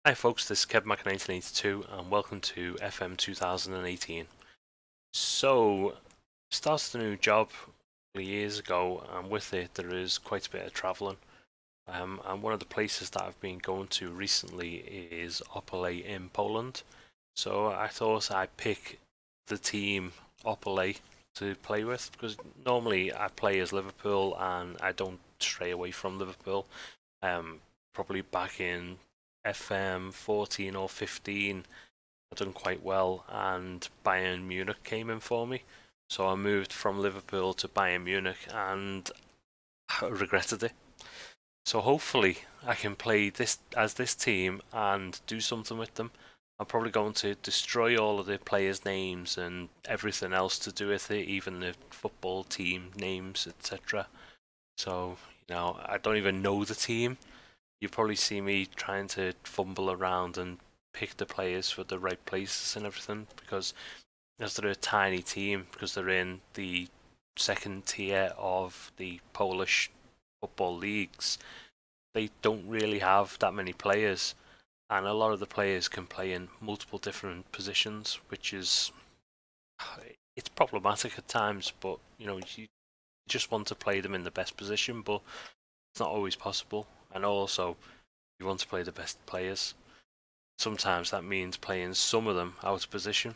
Hi folks, this is Kevin1982 and welcome to FM2018. So, started a new job a couple of years ago, and with it there is quite a bit of travelling. And one of the places that I've been going to recently is Opole in Poland. So I thought I'd pick the team Opole to play with, because normally I play as Liverpool and I don't stray away from Liverpool. Probably back in FM14 or 15 I've done quite well, and Bayern Munich came in for me, so I moved from Liverpool to Bayern Munich and I regretted it. So hopefully I can play this as this team and do something with them. I'm probably going to destroy all of the players' names and everything else to do with it, even the football team names, etc. So, I don't even know the team. You probably see me trying to fumble around and pick the players for the right places and everything, because as they're a tiny team, because they're in the second tier of the Polish football leagues, they don't really have that many players, and a lot of the players can play in multiple different positions, which is, it's problematic at times, but you just want to play them in the best position, but it's not always possible. And also, you want to play the best players. Sometimes that means playing some of them out of position.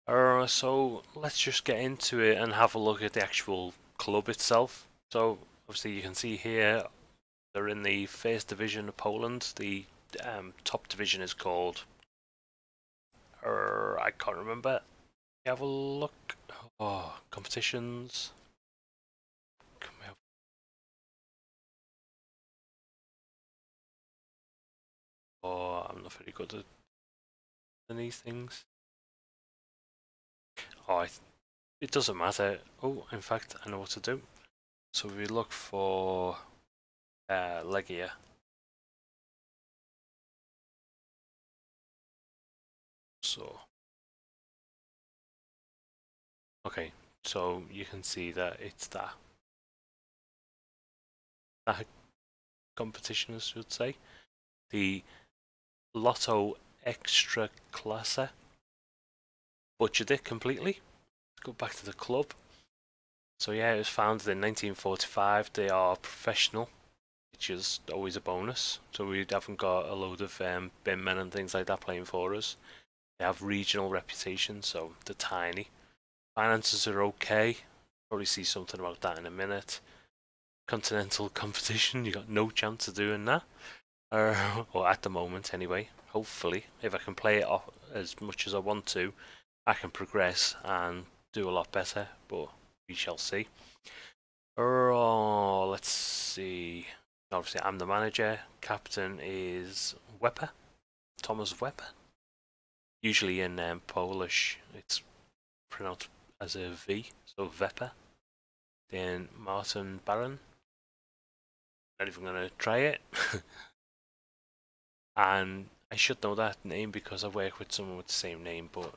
So let's just get into it and have a look at the actual club itself. So obviously you can see here they're in the first division of Poland. The top division is called, I can't remember. Have a look. Oh, competitions. Oh, I'm not very good at these things. Oh, it doesn't matter. Oh, in fact, I know what to do. So we look for Legia. So, okay, so you can see that it's that competition, I should say. The Lotto Extra Classe. Butchered it completely. Let's go back to the club. So yeah, it was founded in 1945. They are professional, which is always a bonus. So we haven't got a load of bin men and things like that playing for us. They have regional reputation, so they're tiny. Finances are okay. Probably see something about that in a minute. Continental competition, you got no chance of doing that. Or at the moment anyway. Hopefully, if I can play it off as much as I want to, I can progress and do a lot better, but we shall see. Oh, let's see. Obviously, I'm the manager. Captain is Wepa, Thomas Wepa. Usually in Polish, it's pronounced as a V, so Wepa. Then Martin Baron. Not even gonna try it. And I should know that name because I work with someone with the same name, but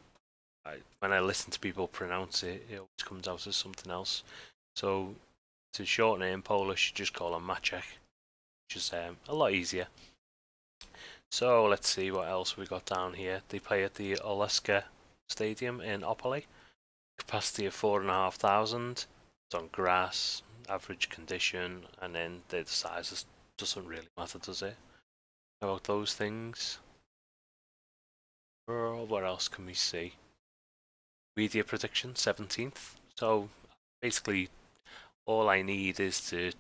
when I listen to people pronounce it, it always comes out as something else. So to shorten it in Polish, you just call him Maciek, which is a lot easier. So let's see what else we got down here. They play at the Oleska Stadium in Opole. Capacity of 4,500. It's on grass, average condition, and then the size doesn't really matter, does it? How about those things? What else can we see? Media prediction 17th. So basically, all I need is to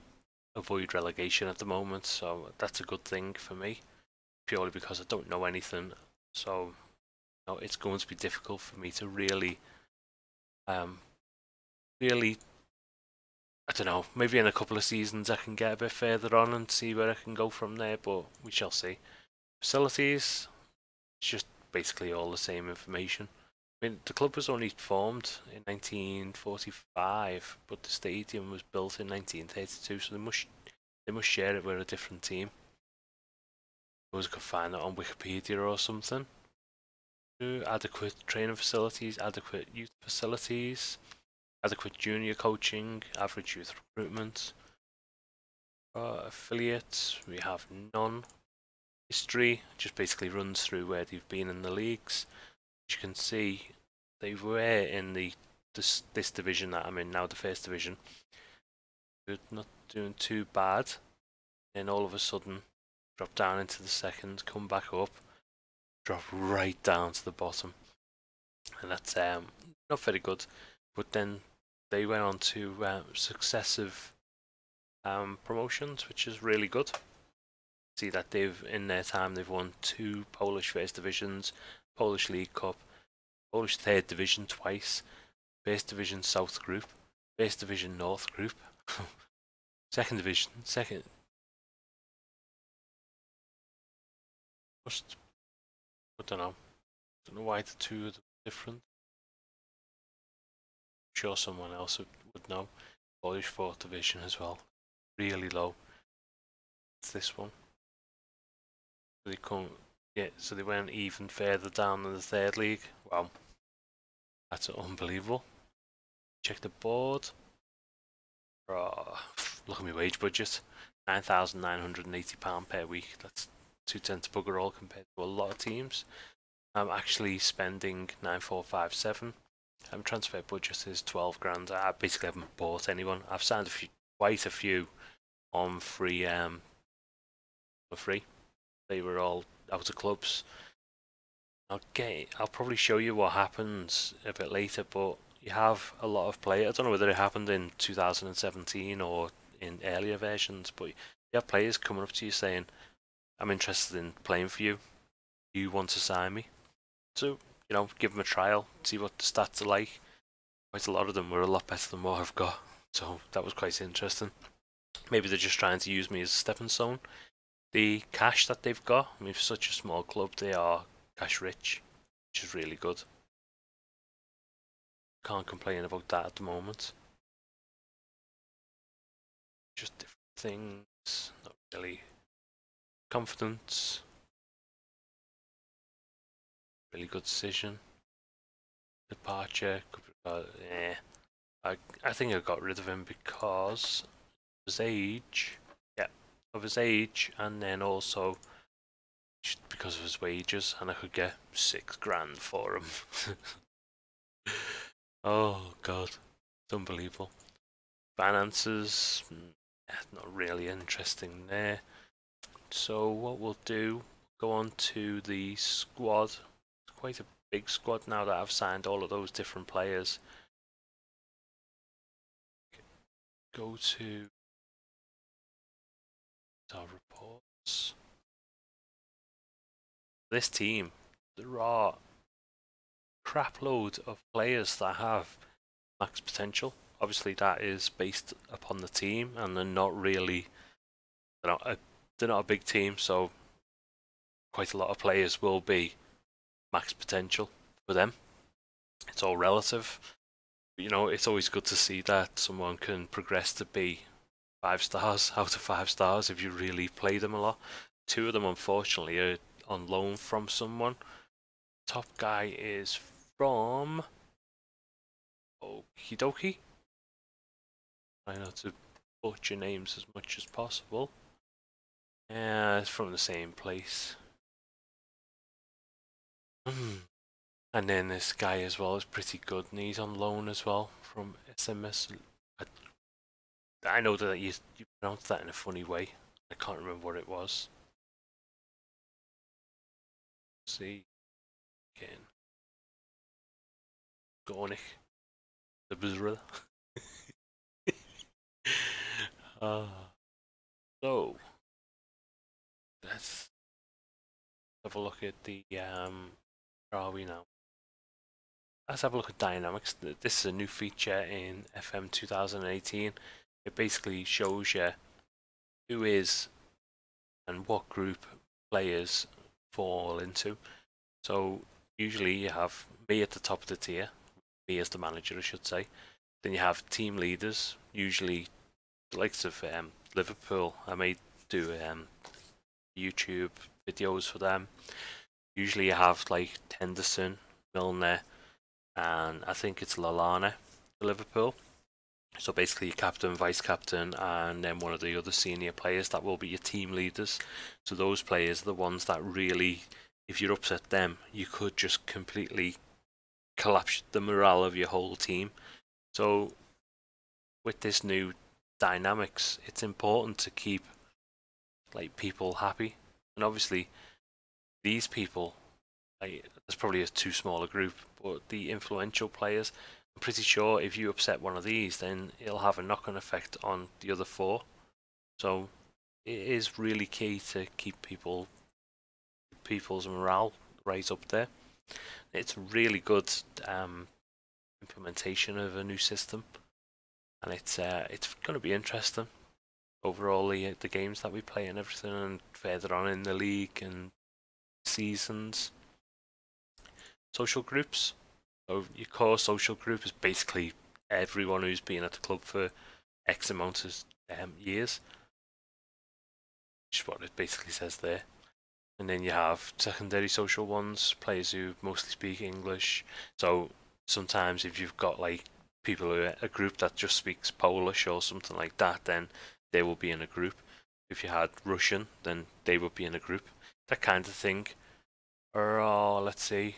avoid relegation at the moment. So that's a good thing for me, purely because I don't know anything. So it's going to be difficult for me to really, I don't know. Maybe in a couple of seasons I can get a bit further on and see where I can go from there. But we shall see. Facilities, it's just basically all the same information. I mean, the club was only formed in 1945, but the stadium was built in 1932, so they must share it with a different team. I suppose I could find that on Wikipedia or something. Adequate training facilities, adequate youth facilities, adequate junior coaching, average youth recruitment. Affiliates, we have none. history. Just basically runs through where they've been in the leagues. As you can see, they were in this division that I'm in now, the first division. They're not doing too bad. Then all of a sudden, drop down into the second, come back up, drop right down to the bottom, and that's not very good. But then they went on to successive promotions, which is really good. See that in their time they've won 2 Polish First Divisions, Polish League Cup, Polish Third Division twice, First Division South Group, First Division North Group, Second Division, second. I don't know why the 2 of them are different. I'm sure someone else would know. Polish Fourth Division as well, really low. It's this one. They come, yeah, so they went even further down than the third league. Wow, that's unbelievable. Check the board. Oh, look at my wage budget, £9,980 per week. That's 210 to bugger all compared to a lot of teams. I'm actually spending 9,457. Transfer budget is 12 grand. I basically haven't bought anyone. I've signed quite a few on free. For free. They were all out of clubs. I'll probably show you what happens a bit later, but you have a lot of players. I don't know whether it happened in 2017 or in earlier versions, but you have players coming up to you saying, I'm interested in playing for you. Do you want to sign me? So, give them a trial, see what the stats are like. Quite a lot of them were a lot better than what I've got, so that was quite interesting. Maybe they're just trying to use me as a stepping stone. The cash that they've got, I mean, for such a small club, they are cash rich, which is really good. Can't complain about that at the moment. Just different things, not really. Confidence, really good decision. Departure, I think I got rid of him because of his age. Yeah, of his age, and then also because of his wages, and I could get 6 grand for him. Oh god, it's unbelievable. Finances, not really interesting there. So what we'll do, go on to the squad. It's quite a big squad now that I've signed all of those different players. Go to our reports. This team, there are crap load of players that have max potential. Obviously that is based upon the team, and they're not really, they're not a big team, so quite a lot of players will be max potential for them. It's all relative. But, it's always good to see that someone can progress to be 5 stars out of 5 stars if you really play them a lot. 2 of them, unfortunately, are on loan from someone. Top guy is from Okie dokie. Try not to butcher names as much as possible. Yeah, it's from the same place. And then this guy as well is pretty good, and he's on loan as well from SMS. I know that you pronounce that in a funny way. I can't remember what it was. Let's see again. Gornick. The Bizarre. So let's have a look at the where are we now? Let's have a look at dynamics. This is a new feature in FM 2018. It basically shows you who is and what group players fall into. So usually you have me at the top of the tier, me as the manager I should say. Then you have team leaders, usually the likes of Liverpool. I may do YouTube videos for them. Usually you have like Henderson, Milner, and I think it's Lallana for Liverpool. So basically your captain, vice captain, and then one of the other senior players that will be your team leaders. So those players are the ones that really, if you upset them, you could just completely collapse the morale of your whole team. So with this new dynamics, it's important to keep like people happy. And obviously these people, like, there's probably a too small a group, but the influential players, I'm pretty sure if you upset one of these, then it'll have a knock-on effect on the other four. So it is really key to keep people's morale right up there. It's really good implementation of a new system, and it's going to be interesting overall, the games that we play and everything, and further on in the league and seasons. Social groups. So your core social group is basically everyone who's been at the club for X amount of years, which is what it basically says there. And then you have secondary social ones, players who mostly speak English. So sometimes if you've got like people who are a group that just speaks Polish or something like that, then they will be in a group. If you had Russian, then they would be in a group. That kind of thing. Or let's see,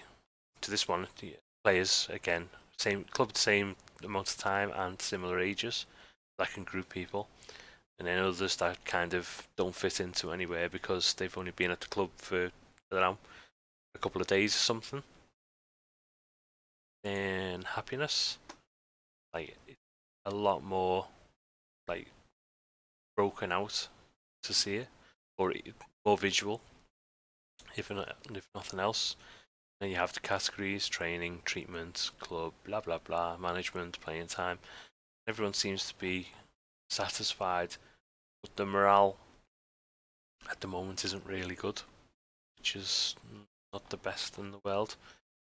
to this one, the players again, same club, the same amount of time and similar ages. That can group people. And then others that kind of don't fit into anywhere because they've only been at the club for, I don't know, a couple of days or something. And happiness, like a lot more like broken out to see it, or more visual, if nothing else. Then you have the categories: training, treatment, club, blah blah blah, management, playing time. Everyone seems to be satisfied, but the morale at the moment isn't really good, which is not the best in the world.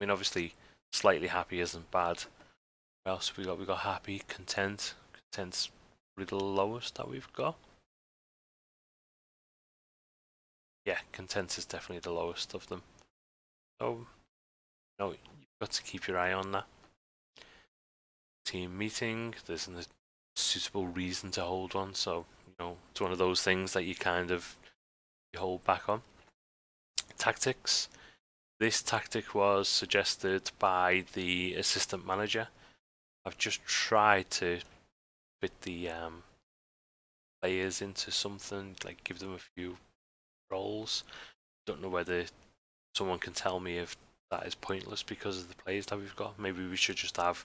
I mean, obviously, slightly happy isn't bad. What else have we got? We got happy, content. Content's probably the lowest that we've got. Yeah, content is definitely the lowest of them. So, you've got to keep your eye on that. Team meeting, there's a suitable reason to hold one, so it's one of those things that you hold back on. Tactics. This tactic was suggested by the assistant manager. I've just tried to fit the players into something, like give them a few roles. Don't know whether someone can tell me if that is pointless because of the players that we've got. Maybe we should just have,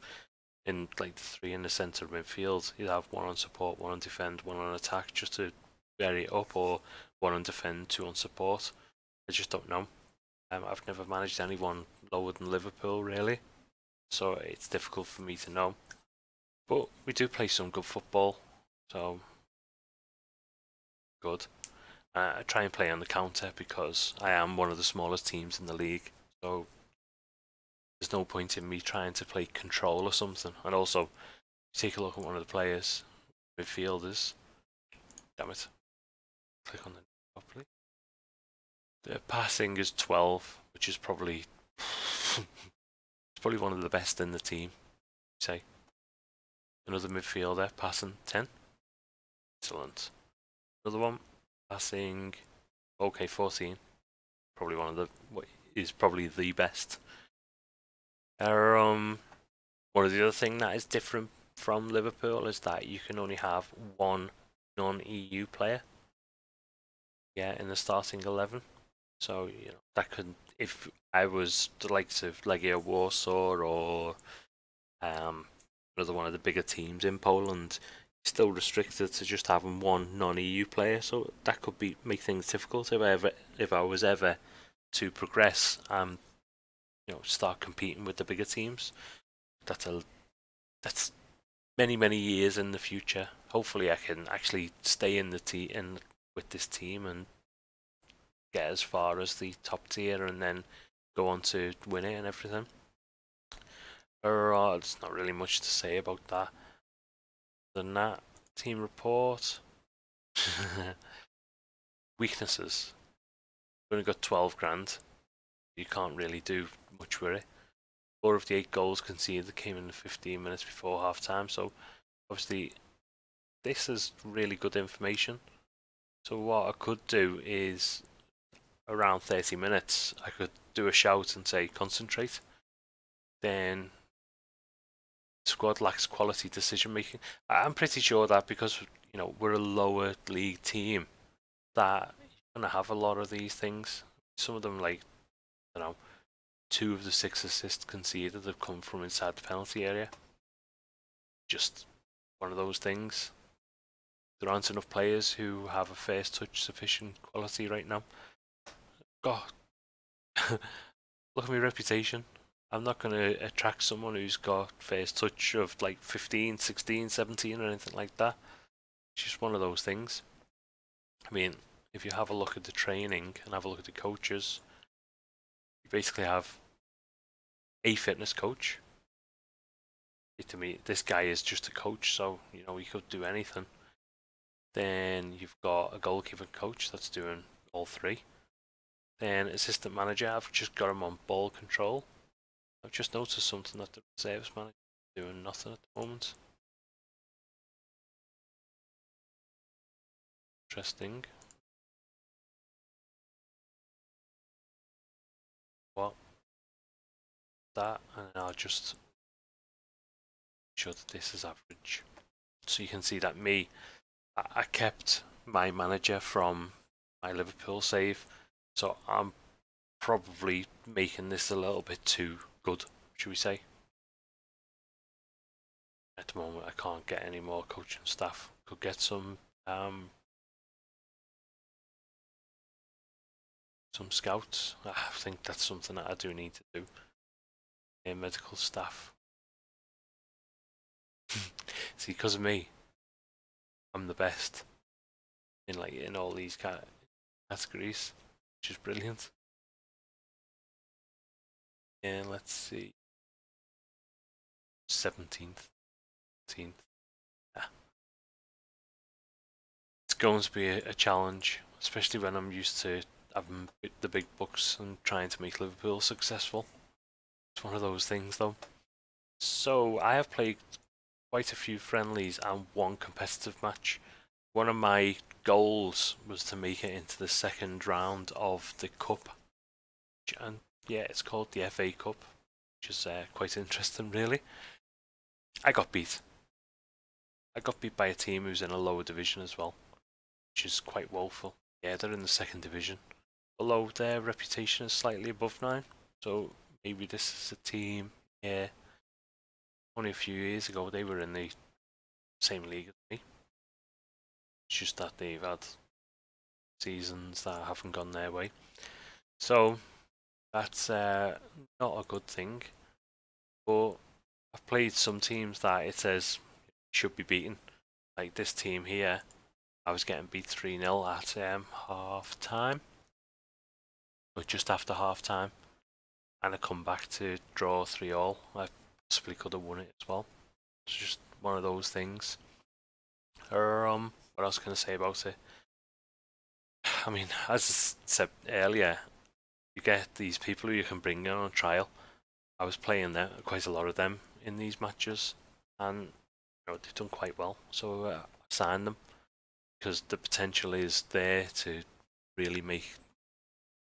in like the three in the centre of midfield, you'd have one on support, one on defend, one on attack, just to vary it up, or one on defend, two on support. I just don't know. I've never managed anyone lower than Liverpool really, so it's difficult for me to know. But we do play some good football, so good. I try and play on the counter because I am one of the smallest teams in the league, so there's no point in me trying to play control or something. And also, take a look at one of the players, midfielders. Damn it. Click on the properly. The passing is 12, which is probably it's probably one of the best in the team. Say. Another midfielder passing 10. Excellent. Another one passing okay 14. Probably one of the is probably the best. One of the other thing that is different from Liverpool is that you can only have one non-EU player. Yeah, in the starting 11. So that could, if I was the likes of Legia Warsaw or another one of the bigger teams in Poland, still restricted to just having one non-EU player. So that could make things difficult if I was ever to progress and start competing with the bigger teams. That's many years in the future. Hopefully, I can actually stay in with this team and get as far as the top tier, and then go on to win it and everything. There's not really much to say about that. Than that, team report. Weaknesses. We've only got 12 grand. You can't really do much with it. 4 of the 8 goals conceded came in the 15 minutes before half time, so obviously this is really good information. So what I could do is around 30 minutes, I could do a shout and say concentrate. Then squad lacks quality decision making. I'm pretty sure that because we're a lower league team, that you're gonna have a lot of these things. Some of them, like 2 of the 6 assists conceded have come from inside the penalty area. Just one of those things. There aren't enough players who have a first touch sufficient quality right now. God, look at my reputation. I'm not going to attract someone who's got first touch of like 15, 16, 17 or anything like that. It's just one of those things. I mean, if you have a look at the training and have a look at the coaches, you basically have a fitness coach. To me, this guy is just a coach, so he could do anything. Then you've got a goalkeeper coach that's doing all 3. Then assistant manager, I've just got him on ball control. I've just noticed something that the reserves manager is doing nothing at the moment. Interesting. What? That, and I'll just show that this is average. So you can see that I kept my manager from my Liverpool save, so I'm probably making this a little bit too good, should we say. At the moment I can't get any more coaching staff. Could get some scouts. I think that's something that I do need to do. Medical staff. See, because of me, I'm the best in all these categories, which is brilliant. And let's see, 17th. Yeah. It's going to be a challenge, especially when I'm used to having the big bucks and trying to make Liverpool successful. It's one of those things though. So I have played quite a few friendlies and 1 competitive match. One of my goals was to make it into the 2nd round of the cup, and yeah, it's called the FA Cup, which is quite interesting really. I got beat by a team who's in a lower division as well, which is quite woeful. Yeah, they're in the 2nd division, although their reputation is slightly above 9, so maybe this is a team. Yeah, only a few years ago they were in the same league as me. It's just that they've had seasons that haven't gone their way, so that's not a good thing. But I've played some teams that it says should be beaten, like this team here. I was getting beat 3-0 at half time, or just after half time, and I come back to draw 3-all. I possibly could have won it as well. It's just one of those things. What else can I say about it? I mean, as I said earlier, you get these people who you can bring in on trial. I was playing quite a lot of them in these matches, and they've done quite well. So I signed them because the potential is there to really make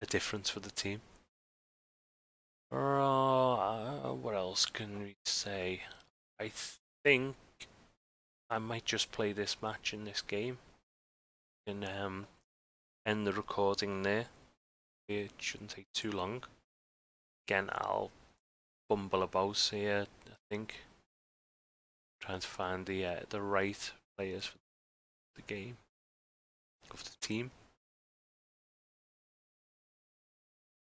a difference for the team. What else can we say? I think I might just play this match in this game and end the recording there. It shouldn't take too long. Again, I'll bumble about here, I think, trying to find the right players for the game of the team.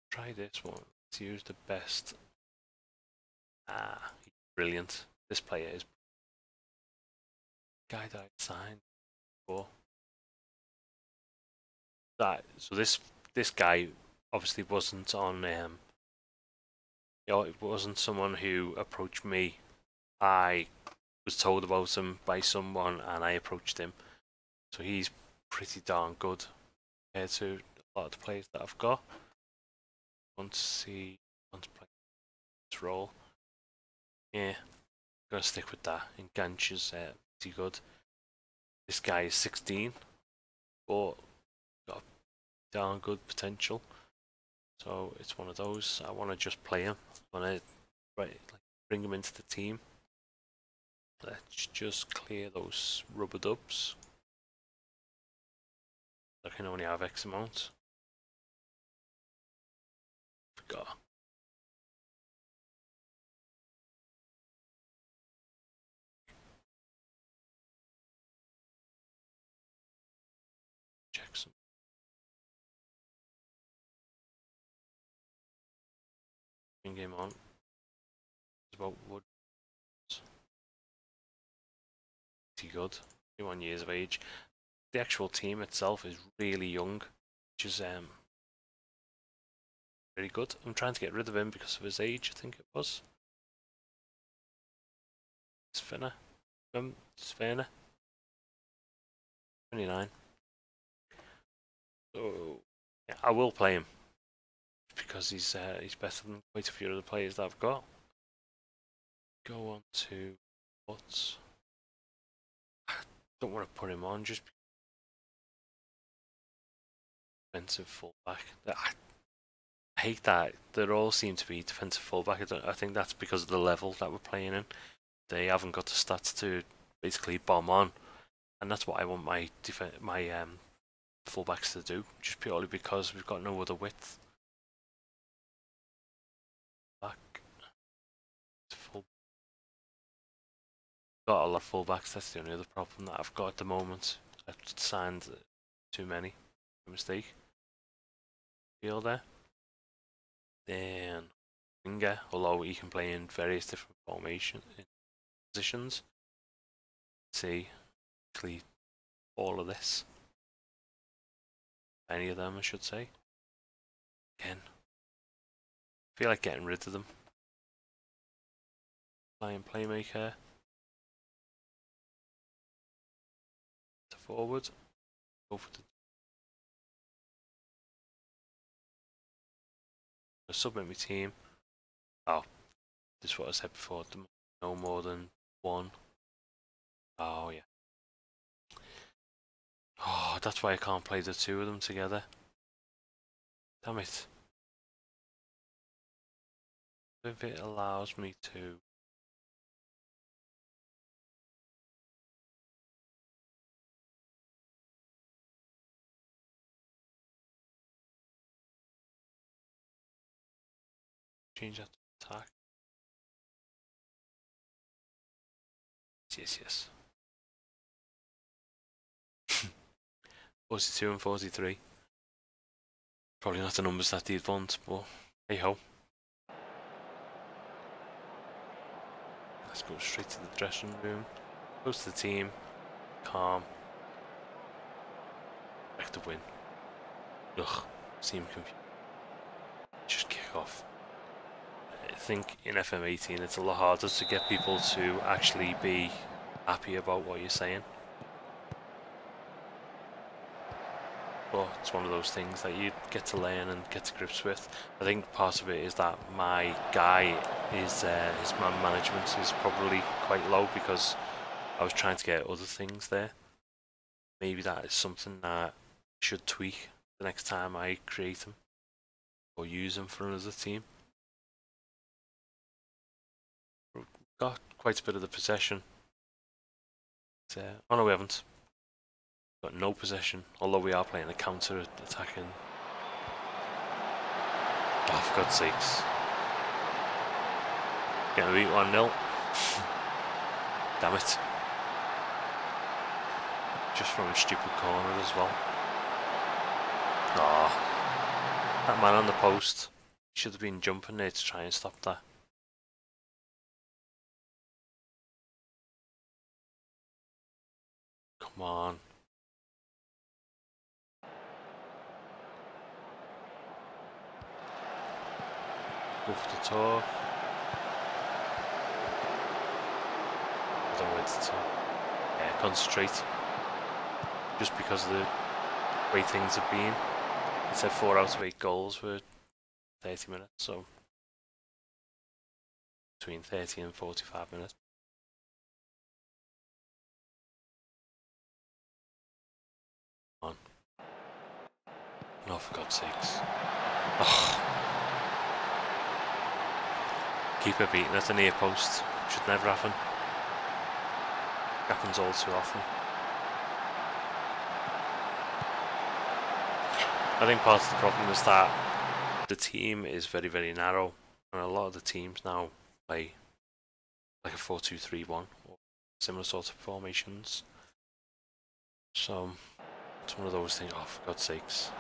Try this one. Let's use the best. He's brilliant. This player is guy that I signed for. So this guy obviously wasn't on. It wasn't someone who approached me. I was told about him by someone, and I approached him. So he's pretty darn good compared to a lot of the players that I've got. Want to play this role. Yeah, I'm gonna stick with that. Enganches pretty good. This guy is 16, but got darn good potential. So it's one of those. I want to just play him. I want to bring him into the team. Let's just clear those rubber dubs. I can only have X amount. Forgot. Check some. Bring him on. It's about wood. Pretty good. 21 years of age. The actual team itself is really young, which is very good. I'm trying to get rid of him because of his age, I think it was. Svenna. Svenna. 29. So yeah, I will play him because he's better than quite a few other players that I've got. Go on to what? I don't want to put him on just defensive fullback. I hate that they all seem to be defensive fullback. I think that's because of the level that we're playing in. They haven't got the stats to basically bomb on, and that's what I want my fullbacks to do. Just purely because we've got no other width. Back. Full. Got a lot of fullbacks. That's the only other problem that I've got at the moment. I've signed too many. Mistake. Feel there. Then winger, although he can play in various different positions. See, actually, all of this. Any of them, I should say. Again, I feel like getting rid of them. Playmaker. To forward. Go for the submit my team. Oh, this is what I said before. No more than one. Oh yeah. Oh, that's why I can't play the two of them together. Damn it. If it allows me to. Change that to attack. Yes. 42 and 43. Probably not the numbers that they'd want, but hey ho. Let's go straight to the dressing room. Close to the team. Calm. Back to win. Ugh. Seem confused. Just kick off. I think in FM18 it's a lot harder to get people to actually be happy about what you're saying. But it's one of those things that you get to learn and get to grips with. I think part of it is that my guy is his man management is probably quite low because I was trying to get other things there. Maybe that is something that I should tweak the next time I create him or use him for another team. We've got quite a bit of the possession. Oh no, we haven't. Got no possession, although we are playing a counter-attacking. Oh, for God's sakes. Gonna beat 1-0. Damn it. Just from a stupid corner as well. Ah, that man on the post. Should have been jumping there to try and stop that. Come on. Go for the talk. I don't know where to talk. Yeah, concentrate. Just because of the way things have been. It said 4 out of 8 goals for 30 minutes, so between 30 and 45 minutes. No, for God's sakes. Oh. Keeper beating at the near post. Should never happen. Happens all too often. I think part of the problem is that the team is very, very narrow, and a lot of the teams now play like a 4-2-3-1 or similar sort of formations. So it's one of those things. Oh, for God's sakes!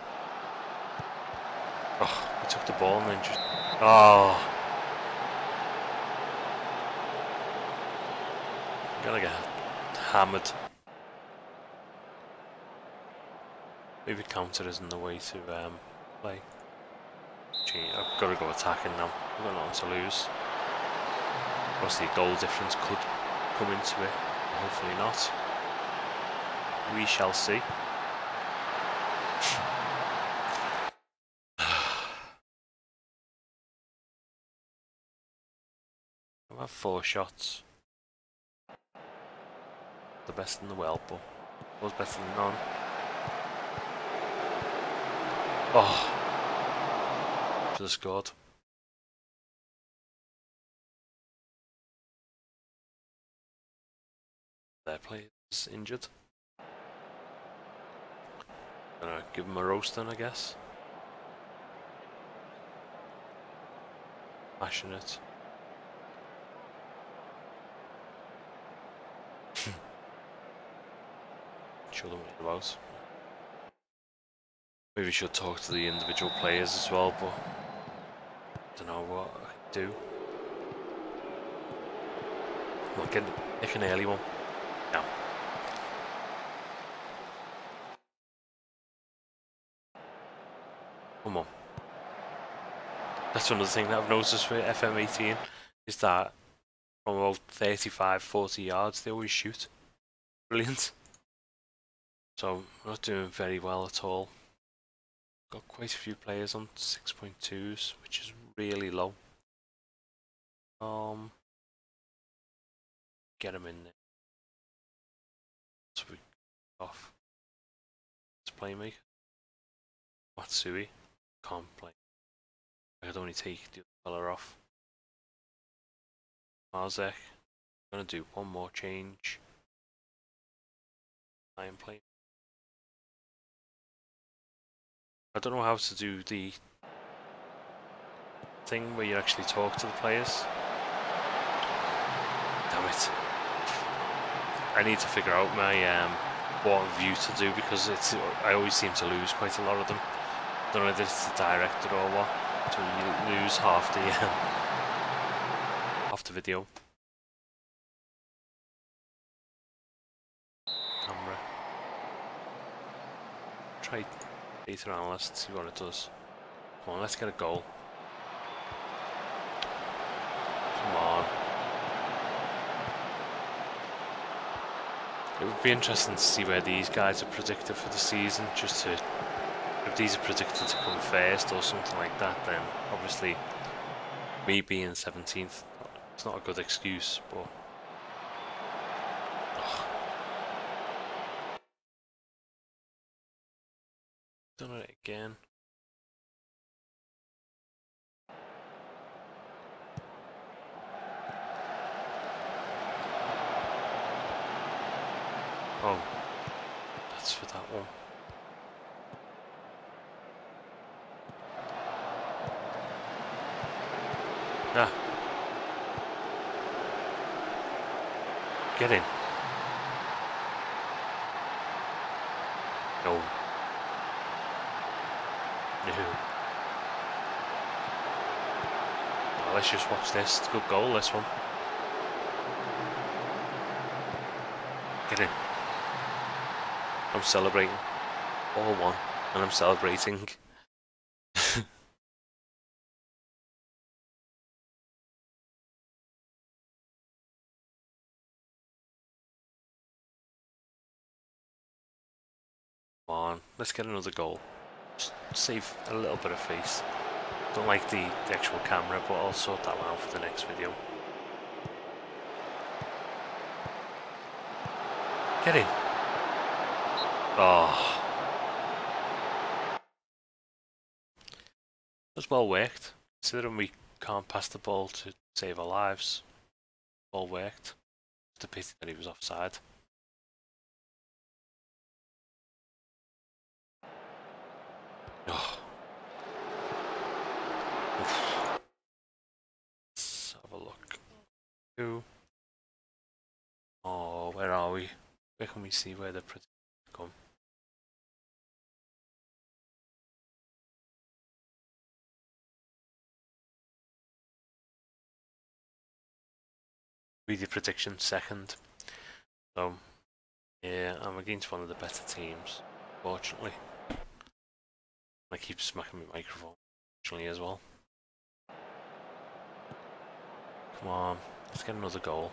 Oh, he took the ball and then just gonna get hammered. Maybe counter isn't the way to play. I've got to go attacking now. I've got nothing to lose. Obviously, goal difference could come into it. Hopefully not. We shall see. I've had 4 shots. The best in the world, but was better than none. Oh, should have scored. Their player's injured. Gonna give him a roast then, I guess. Passionate. Show them what it's about. Maybe we should talk to the individual players as well, but I don't know what I can do. Well, pick an early one. No. Come on. That's another thing that I've noticed with FM18 is that from about 35-40 yards they always shoot. Brilliant. So we're not doing very well at all. Got quite a few players on 6.2s, which is really low. Get them in there. So we off. Let's playmaker. Matsui can't play. I could only take the other fella off. Marzek. I'm gonna do one more change. I am playing. I don't know how to do the thing where you actually talk to the players. Damn it. I need to figure out my what view to do because I always seem to lose quite a lot of them. I don't know if it's the director or what. So you lose half the video. Camera. Try data analyst, see what it does. Come on, let's get a goal. Come on. It would be interesting to see where these guys are predicted for the season, just to, if these are predicted to come first or something like that, then obviously me being 17th, it's not a good excuse, but done it again. Oh, that's for that one. Ah. Get in. No. No. Well, let's just watch this. It's a good goal, this one. Get in. I'm celebrating. All one. And I'm celebrating. Come on. Let's get another goal. Just save a little bit of face. Don't like the actual camera, but I'll sort that one out for the next video. Get in. Oh. was well worked. Considering we can't pass the ball to save our lives. Well worked. It's a pity that he was offside. Oh. Let's have a look. Oh, where are we? Where can we see where the protections come? Media prediction second. So, yeah, I'm against one of the better teams, fortunately. I keep smacking my microphone, fortunately, as well. Come on, let's get another goal.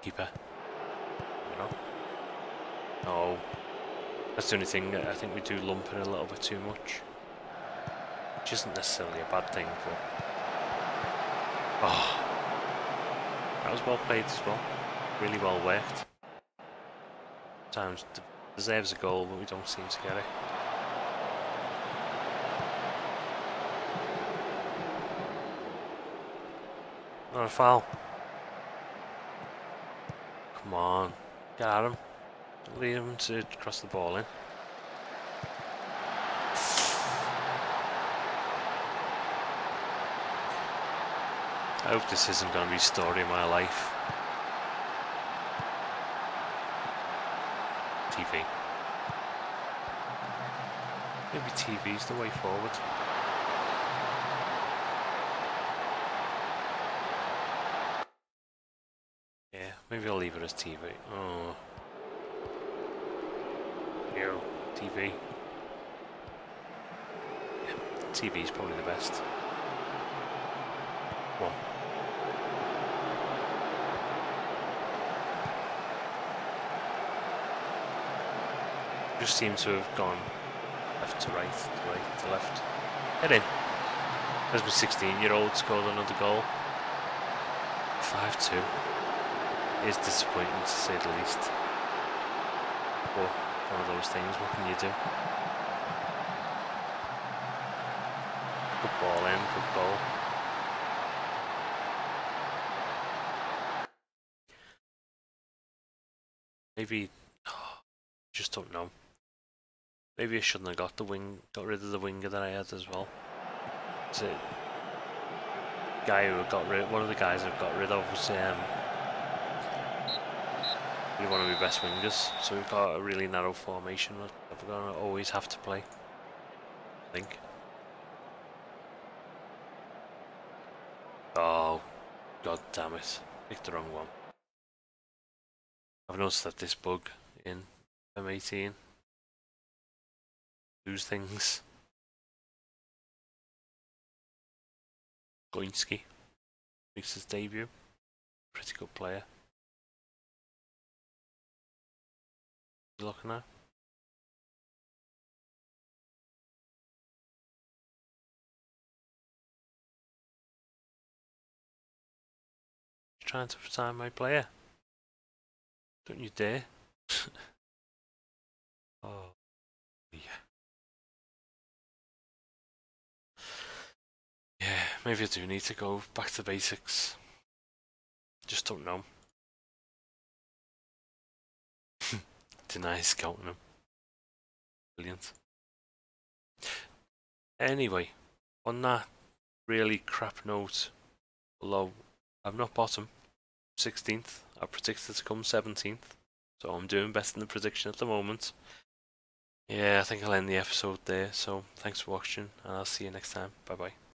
Keeper. You know? No. That's the only thing. I think we do lump it a little bit too much. Which isn't necessarily a bad thing, but... Oh. That was well played as well. Really well worked. Sometimes deserves a goal, but we don't seem to get it. Not a foul. Come on. Get at him. Don't leave him to cross the ball in. I hope this isn't going to be the story of my life. TV. Maybe TV's the way forward. Yeah, maybe I'll leave it as TV. Oh. Yo, TV. Yeah, TV's probably the best. Come on. Just seem to have gone left to right, to right to left. Head in. There's my 16-year-old scored another goal. 5-2. It is disappointing to say the least. But one of those things, what can you do? Good ball in, good goal. Maybe, just don't know. Maybe I shouldn't have got rid of the winger that I had as well. It's a guy who one of the guys I got rid of was really one of my best wingers. So we've got a really narrow formation that we're gonna always have to play, I think. Oh, god damn it! Picked the wrong one. I've noticed that this bug in FM18. Lose things. Goinski makes his debut. Pretty good player. You looking at? You're trying to resign my player. Don't you dare. Oh yeah. Yeah, maybe I do need to go back to basics. Just don't know. Deny scouting him. Brilliant. Anyway, on that really crap note, although I'm not bottom, 16th, I predicted to come 17th, so I'm doing best in the prediction at the moment. Yeah, I think I'll end the episode there, so thanks for watching, and I'll see you next time. Bye bye.